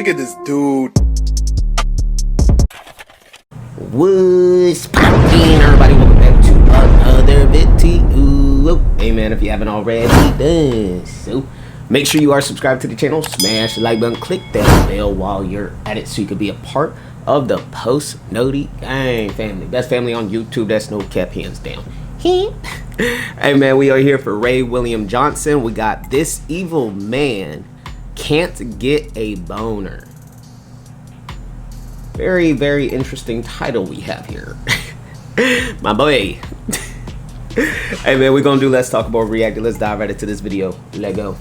Look at this dude. What's poppin', everybody? Welcome back to another video. Hey man, if you haven't already done so, make sure you are subscribed to the channel, smash the like button, click that bell while you're at it so you can be a part of the Post Noti Gang family. Best family on YouTube, that's no cap, hands down. Hey man, we are here for Ray William Johnson. We got This Evil Man Can't Get a Boner. Very, very interesting title we have here. My boy. Hey man, we're gonna do Let's Talk About Reacting. Let's dive right into this video. Let go.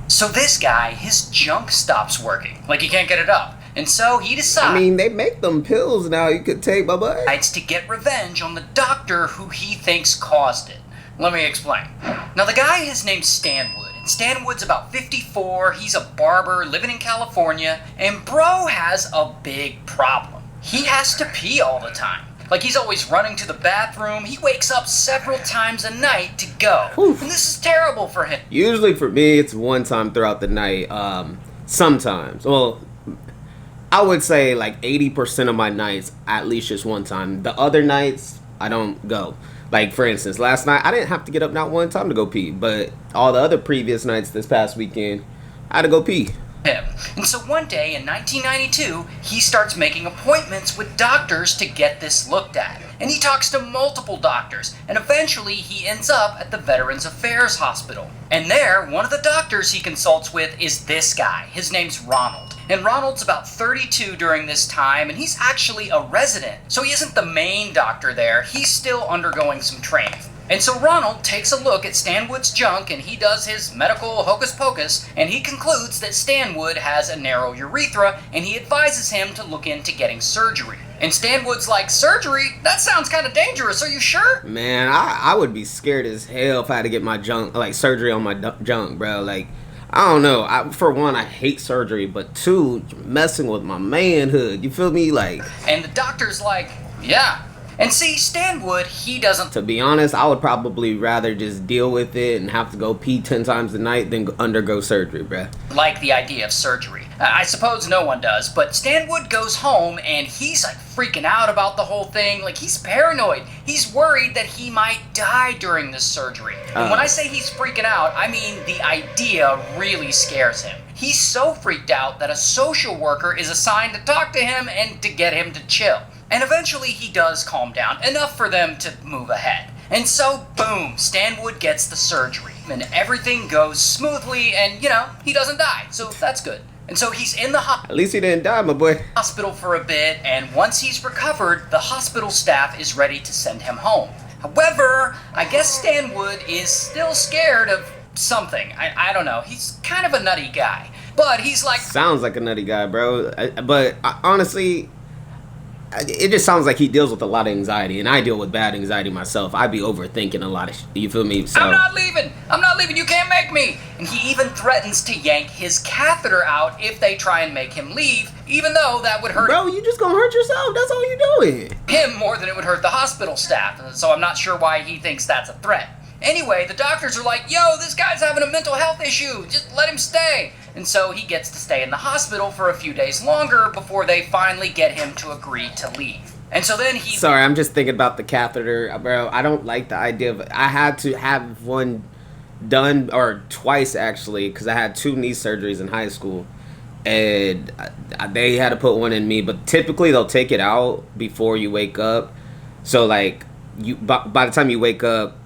So this guy, his junk stops working. Like he can't get it up. And so he decides... I mean, they make them pills now you could take, my boy. ...to get revenge on the doctor who he thinks caused it. Let me explain. Now the guy, his name's Stanwood. And Stanwood's about 54, he's a barber living in California, and bro has a big problem. He has to pee all the time. Like he's always running to the bathroom, he wakes up several times a night to go. And this is terrible for him. Usually for me, it's one time throughout the night. Sometimes. Well, I would say like 80% of my nights, at least just one time. The other nights, I don't go. Like, for instance, last night, I didn't have to get up not one time to go pee. But all the other previous nights this past weekend, I had to go pee. And so one day in 1992, he starts making appointments with doctors to get this looked at. And he talks to multiple doctors, and eventually he ends up at the Veterans Affairs Hospital. And there, one of the doctors he consults with is this guy. His name's Ronald. And Ronald's about 32 during this time, and he's actually a resident. So he isn't the main doctor there, he's still undergoing some training. And so Ronald takes a look at Stanwood's junk and he does his medical hocus pocus, and he concludes that Stanwood has a narrow urethra, and he advises him to look into getting surgery. And Stanwood's like, surgery? That sounds kind of dangerous, are you sure? Man, I would be scared as hell if I had to get my junk, like surgery on my junk, bro. Like, I don't know. For one, I hate surgery, but two, messing with my manhood. You feel me? Like, and the doctor's like, yeah. And see, Stanwood, he doesn't... To be honest, I would probably rather just deal with it and have to go pee 10 times a night than undergo surgery, bruh. Like the idea of surgery. I suppose no one does, but Stanwood goes home and he's like freaking out about the whole thing. Like he's paranoid. He's worried that he might die during this surgery. And when I say he's freaking out, I mean the idea really scares him. He's so freaked out that a social worker is assigned to talk to him and to get him to chill. And eventually he does calm down, enough for them to move ahead. And so, boom, Stanwood gets the surgery. And everything goes smoothly and, you know, he doesn't die. So that's good. And so he's in the At least he didn't die, my boy. Hospital for a bit, and once he's recovered, the hospital staff is ready to send him home. However, I guess Stanwood is still scared of something. I don't know. He's kind of a nutty guy. But he's like... Sounds like a nutty guy, bro. But honestly... It just sounds like he deals with a lot of anxiety, and I deal with bad anxiety myself. I'd be overthinking a lot of you feel me? So, I'm not leaving, you can't make me! And he even threatens to yank his catheter out if they try and make him leave, even though that would hurt... Bro, you just gonna hurt yourself, that's all you're doing. ...him more than it would hurt the hospital staff, so I'm not sure why he thinks that's a threat. Anyway, the doctors are like, yo, this guy's having a mental health issue, just let him stay. And so he gets to stay in the hospital for a few days longer before they finally get him to agree to leave. And so then he... Sorry, I'm just thinking about the catheter, bro. I don't like the idea of it. I had to have one done, or twice actually, because I had 2 knee surgeries in high school. And they had to put one in me, but typically they'll take it out before you wake up. So like, by the time you wake up,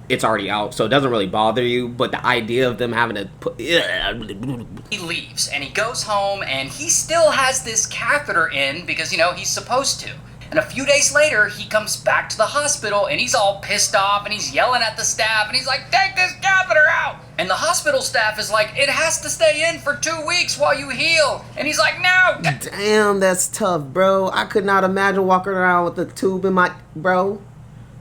it's already out, so it doesn't really bother you, but the idea of them having to put... He leaves, and he goes home, and he still has this catheter in because, you know, he's supposed to. And a few days later, he comes back to the hospital, and he's all pissed off, and he's yelling at the staff, and he's like, take this catheter out! And the hospital staff is like, it has to stay in for 2 weeks while you heal. And he's like, no! Damn, that's tough, bro. I could not imagine walking around with a tube in my... Bro.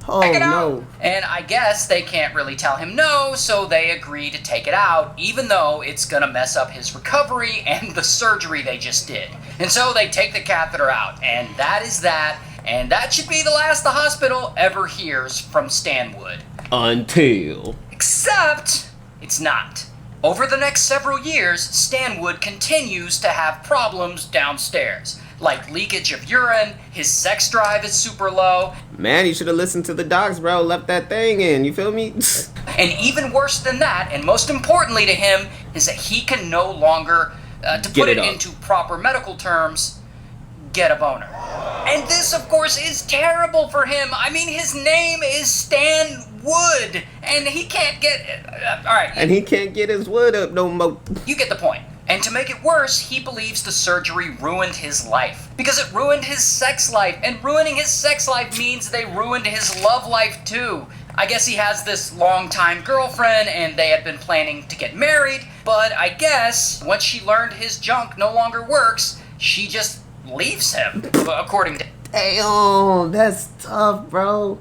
Oh, no. And I guess they can't really tell him no, so they agree to take it out, even though it's gonna mess up his recovery and the surgery they just did. And so they take the catheter out, and that is that, and that should be the last the hospital ever hears from Stanwood. Until... Except, it's not. Over the next several years, Stanwood continues to have problems downstairs, like leakage of urine, his sex drive is super low. Man, you should have listened to the docs, bro. Left that thing in, you feel me? And even worse than that, and most importantly to him, is that he can no longer, to put it into proper medical terms, get a boner. And this, of course, is terrible for him. I mean, his name is Stan Wood, and he can't get... all right. And he can't get his wood up no more. You get the point. And to make it worse, he believes the surgery ruined his life. Because it ruined his sex life. And ruining his sex life means they ruined his love life too. I guess he has this longtime girlfriend and they had been planning to get married. But I guess once she learned his junk no longer works, she just leaves him, according to... Damn, that's tough, bro.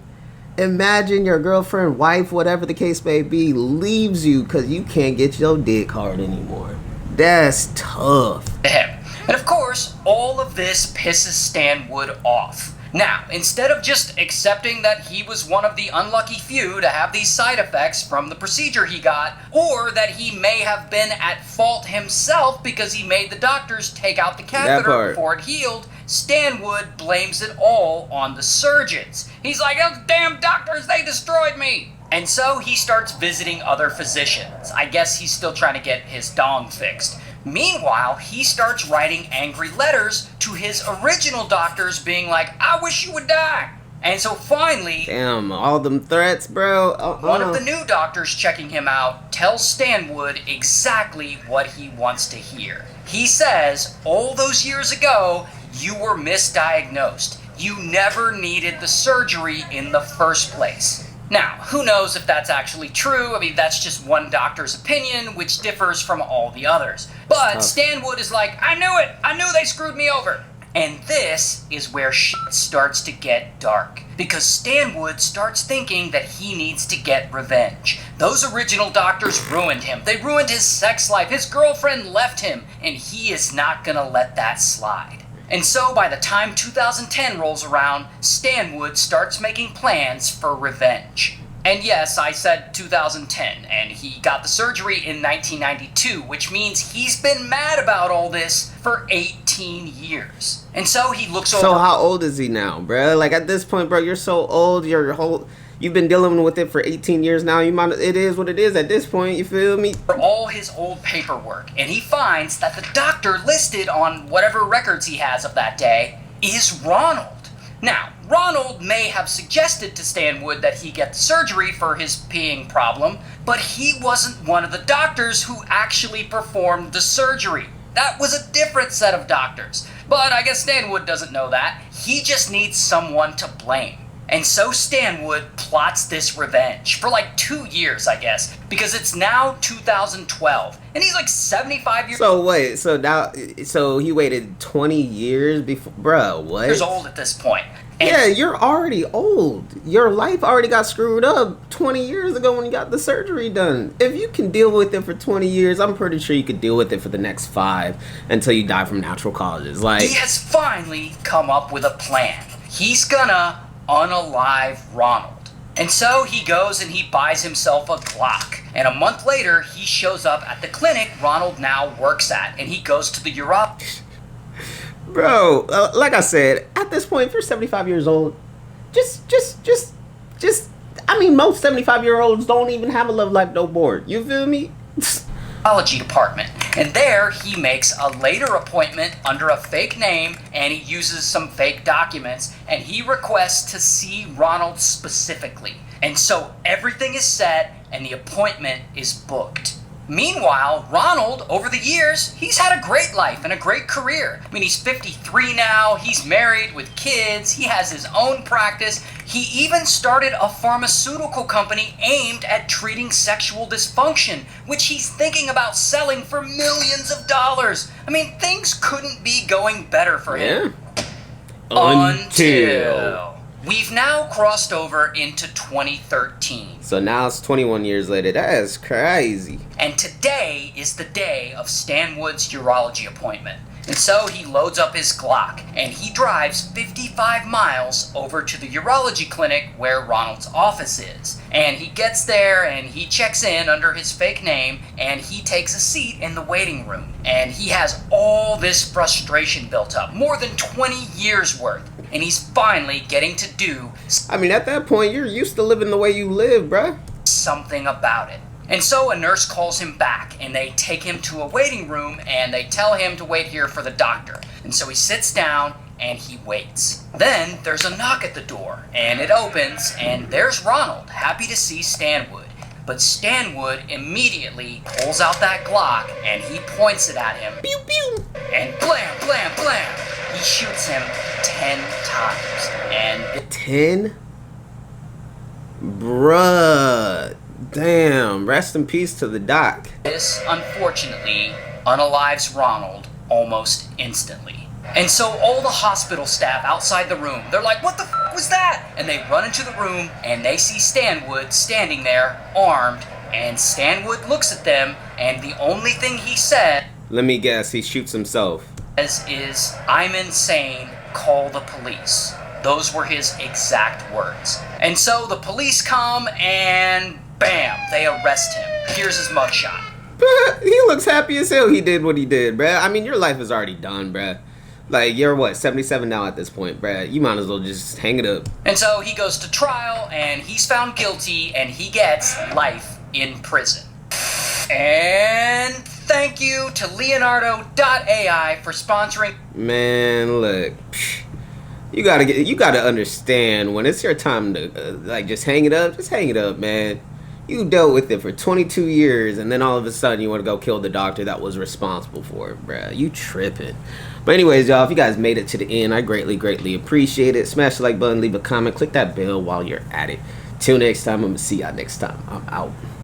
Imagine your girlfriend, wife, whatever the case may be, leaves you because you can't get your dick hard anymore. That's tough. And of course, all of this pisses Stanwood off. Now, instead of just accepting that he was one of the unlucky few to have these side effects from the procedure he got, or that he may have been at fault himself because he made the doctors take out the catheter before it healed, Stanwood blames it all on the surgeons. He's like, those damn doctors, they destroyed me! And so he starts visiting other physicians. I guess he's still trying to get his dong fixed. Meanwhile, he starts writing angry letters to his original doctors being like, I wish you would die. And so finally... Damn, all them threats, bro. One of the new doctors checking him out tells Stanwood exactly what he wants to hear. He says, all those years ago, you were misdiagnosed. You never needed the surgery in the first place. Now, who knows if that's actually true? I mean, that's just one doctor's opinion, which differs from all the others. But Stanwood is like, I knew it! I knew they screwed me over! And this is where shit starts to get dark. Because Stanwood starts thinking that he needs to get revenge. Those original doctors ruined him. They ruined his sex life. His girlfriend left him. And he is not gonna let that slide. And so by the time 2010 rolls around, Stanwood starts making plans for revenge. And yes, I said 2010, and he got the surgery in 1992, which means he's been mad about all this for 18 years. And so he looks over... So how old is he now, bro? Like at this point, bro, you're so old, you've been dealing with it for 18 years now. It is what it is at this point, you feel me? For all his old paperwork, and he finds that the doctor listed on whatever records he has of that day is Ronald. Now, Ronald may have suggested to Stanwood that he get the surgery for his peeing problem, but he wasn't one of the doctors who actually performed the surgery. That was a different set of doctors. But I guess Stanwood doesn't know that. He just needs someone to blame. And so Stanwood plots this revenge for like 2 years, I guess, because it's now 2012, and he's like 75 years old. So wait, so he waited 20 years before, bro, what? Years old at this point. And yeah, you're already old. Your life already got screwed up 20 years ago when you got the surgery done. If you can deal with it for 20 years, I'm pretty sure you could deal with it for the next 5 until you die from natural causes. Like, he has finally come up with a plan. He's gonna unalive Ronald. And so he goes and he buys himself a Glock. And a month later, he shows up at the clinic Ronald now works at, and he goes to the urologist. Bro, like I said, at this point, if you're 75 years old, I mean, most 75-year-olds don't even have a love life no more. You feel me? Urology department. And there he makes a later appointment under a fake name, and he uses some fake documents, and he requests to see Ronald specifically. And so everything is set and the appointment is booked. Meanwhile, Ronald, over the years, he's had a great life and a great career. I mean, he's 53 now, he's married with kids, he has his own practice. He even started a pharmaceutical company aimed at treating sexual dysfunction, which he's thinking about selling for millions of dollars. I mean, things couldn't be going better for him. Until... We've now crossed over into 2013. So now it's 21 years later. That is crazy. And today is the day of Stanwood's urology appointment. And so he loads up his Glock and he drives 55 miles over to the urology clinic where Ronald's office is. And he gets there and he checks in under his fake name and he takes a seat in the waiting room. And he has all this frustration built up, more than 20 years worth. And he's finally getting to do I mean, at that point, you're used to living the way you live, bruh. something about it. And so a nurse calls him back and they take him to a waiting room and they tell him to wait here for the doctor. And so he sits down and he waits. Then there's a knock at the door and it opens and there's Ronald, happy to see Stanwood. But Stanwood immediately pulls out that Glock and he points it at him. Pew, pew. And blam, blam, blam, he shoots him 10 times. And 10? Bruh. Damn. Rest in peace to the doc. this, unfortunately, unalives Ronald almost instantly. And so all the hospital staff outside the room, they're like, what the f was that? And they run into the room and they see Stanwood standing there, armed, and Stanwood looks at them and the only thing he says Let me guess, he shoots himself. is, I'm insane, call the police. Those were his exact words. And so the police come and bam, they arrest him. Here's his mugshot. He looks happy as hell he did what he did, bruh. I mean, your life is already done, bruh. Like, you're what, 77 now at this point, bruh. You might as well just hang it up. And so he goes to trial and he's found guilty and he gets life in prison. And thank you to Leonardo.ai for sponsoring. Man, look. You gotta understand when it's your time to, like, just hang it up, man. You dealt with it for 22 years, and then all of a sudden you want to go kill the doctor that was responsible for it, bruh. You tripping. But anyways, y'all, if you guys made it to the end, I greatly, greatly appreciate it. Smash the like button, leave a comment, click that bell while you're at it. Till next time, I'm going to see y'all next time. I'm out.